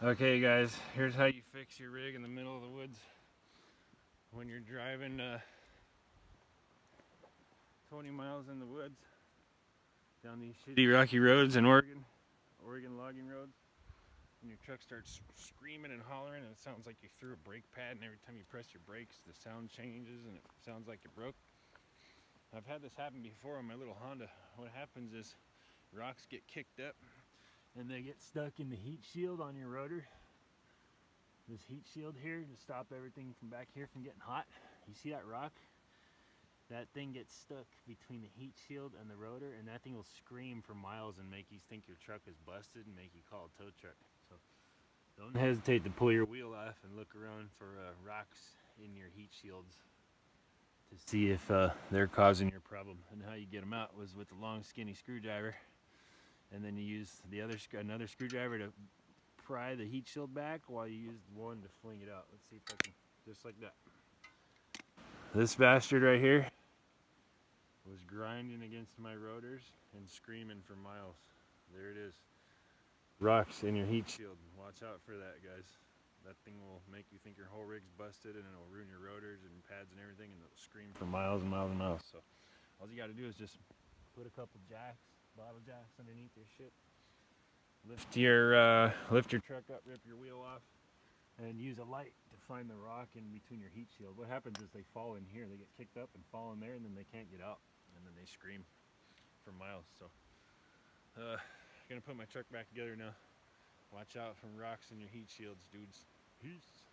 Okay guys, here's how you fix your rig in the middle of the woods when you're driving 20 miles in the woods down these shitty rocky roads in Oregon logging roads, and your truck starts screaming and hollering and it sounds like you threw a brake pad, and every time you press your brakes the sound changes and it sounds like it broke. I've had this happen before on my little Honda. What happens is rocks get kicked up and they get stuck in the heat shield on your rotor. This heat shield here to stop everything from back here from getting hot. You see that rock? That thing gets stuck between the heat shield and the rotor, and that thing will scream for miles and make you think your truck is busted and make you call a tow truck. So don't hesitate to pull your wheel off and look around for rocks in your heat shields to see if they're causing your problem. And how you get them out was with a long skinny screwdriver, and then you use another screwdriver to pry the heat shield back while you use one to fling it out. Let's see if I can, just like that. This bastard right here was grinding against my rotors and screaming for miles. There it is. Rocks in your heat shield. Watch out for that, guys. That thing will make you think your whole rig's busted, and it'll ruin your rotors and pads and everything, and it'll scream for miles and miles and miles. So all you got to do is just put a couple jacks, bottle jacks underneath your shit. Lift your truck up, rip your wheel off, and use a light to find the rock in between your heat shield. What happens is they fall in here, they get kicked up and fall in there, and then they can't get out, and then they scream for miles. So gonna put my truck back together now. Watch out from rocks in your heat shields, dudes. Peace.